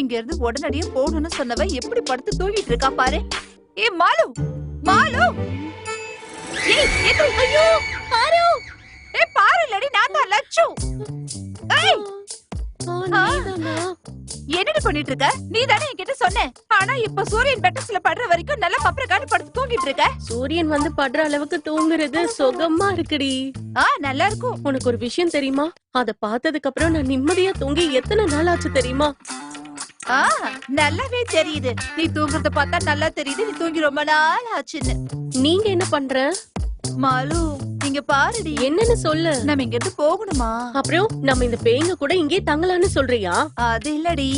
இங்க இருந்து உடனடியே போகணும்னு சொன்னவ எப்படி படுத்து தூங்கிட்டு இருக்கா பாரு. ஏ மாலு, மாலு, ஐயோ பாரு, ஏ பாரு லடி, நான் தான் லட்சு. ஏய் என்னடி பண்ணிட்டு இருக்க? நீ தானே என்கிட்ட சொன்ன. ஆனா இப்ப சூரியன் பெட்டஸ்ல படுற வரைக்கும் நல்லா பப்பரக்கானி படுத்து தூங்கிட்டு இருக்க. சூரியன் வந்து படுற அளவுக்கு தூங்குறது சுகமா இருக்குடி. நல்லா இருக்கும். உனக்கு ஒரு விஷயம் தெரியுமா? அத பார்த்ததுக்கு அப்புறம் நான் நிம்மதியா தூங்கி எத்தனை நாள் ஆச்சு தெரியுமா? நல்லாவே தெரியுது. நீ தூங்குறத பார்த்தா நல்லா தெரியுது நீ தூங்கி ரொம்ப நாள் ஆச்சுன்னு. நீங்க என்ன பண்ற? மாலு இங்க பாருடி. என்னன்னு சொல்லு. நம்ம இங்க இருந்து போகணுமா? அப்புறம் நம்ம இந்த பேய்ங்க கூட இங்கே தங்கலான்னு சொல்றியா? அது இல்லடி,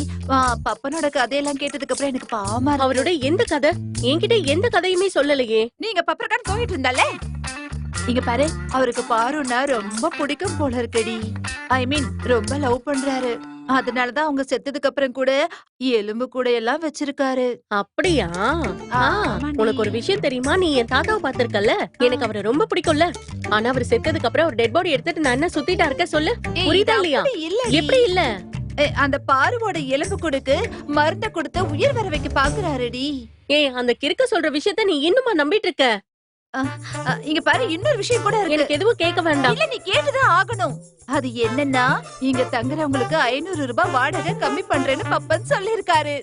பப்பனோட கதையெல்லாம் கேட்டதுக்கு அப்புறம் எனக்கு பாவமா. அவரோட எந்த கதை? என்கிட்ட எந்த கதையுமே சொல்லலையே. நீங்க பப்பரக்கான தூங்கிட்டு இருந்தாலே. இங்க பாரு, அவருக்கு பாருன்னா ரொம்ப பிடிக்கும் போல இருக்குடி. ஐ மீன் ரொம்ப லவ் பண்றாரு. அதனாலதான் அவங்க செத்ததுக்கு அப்புறம் கூட எலும்பு கூட எல்லாம் வச்சிருக்காரு. அப்படியா? உனக்கு ஒரு விஷயம் தெரியுமா? நீ என் தாத்தாவை பாத்திருக்கல. எனக்கு அவரை ரொம்ப பிடிக்கும்ல. ஆனா அவர் செத்ததுக்கு அப்புறம் ஒரு டெட் பாடி எடுத்துட்டு நான் என்ன சுத்திட்டா இருக்க சொல்லு. புரியுதா இல்லையா? எப்படி இல்ல? அந்த பாருவோட எலும்பு கொடுக்கு மருந்த கொடுத்து உயிர் வர வைக்க பாக்குறாருடி. அந்த கிறுக்க சொல்ற விஷயத்த நீ இன்னுமா நம்பிட்டு இருக்க? இங்க பாரு, இன்னொரு விஷயம் கூட இருக்கு. எனக்கு எதுவும் கேட்க வேண்டாம். இல்ல நீ கேட்டுதான் ஆகணும். அது என்னன்னா, இங்க தங்குறவங்களுக்கு 500 ரூபாய் வாடகை கம்மி பண்றேன்னு பப்பன் சொல்லிருக்காரு.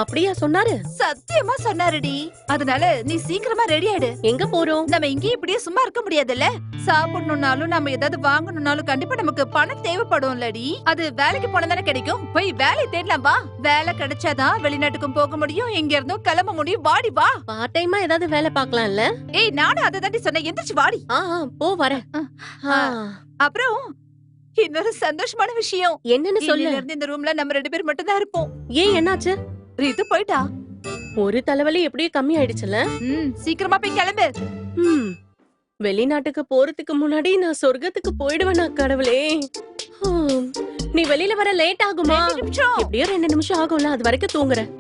அப்படியா சொன்னாரு? சத்தியமா சொன்னாருடி. அதனால நீ சீக்கிரமா ரெடி ஆயிடு. எங்க போறோம்? நம்ம இங்கே இப்படியே சும்மா இருக்க முடியாதுல்ல. சாப்பிடணும்னாலும் நம்ம ஏதாவது வாங்கணும்னாலும் கண்டிப்பா நமக்கு பணம் தேவைப்படும்லடி. அது வேலைக்கு போனா தானே கிடைக்கும். போய் வேலை தேடலாம் வா. வேலை கிடைச்சாதான் வெளிநாட்டுக்கும் போக முடியும், எங்க இருந்தும் கிளம்ப முடியும். வாடி வா. பார்ட் டைமா ஏதாவது வேலை பார்க்கலாம்ல? நானும் அதை தாண்டி சொன்னேன். எந்திரிச்சு வாடி. போ வரேன். அப்புறம் இன்னொரு சந்தோஷமான விஷயம் என்னன்னு சொல்லு. இந்த ரூம்ல நம்ம 2 பேர் மட்டும் தான் இருப்போம். என்னாச்சு? ரீத்து போயிட்டா. ஒரு தலைவலி எப்படியே கம்மி ஆயிடுச்சுல. சீக்கிரமா போய் கிளம்பு. வெளிநாட்டுக்கு போறதுக்கு முன்னாடி நான் சொர்க்கத்துக்கு போயிடுவேனா கடவுளே. நீ வெளியில வர லேட் ஆகுமா? எப்படியோ 2 நிமிஷம் ஆகும்ல. அது வரைக்கும் தூங்குறேன்.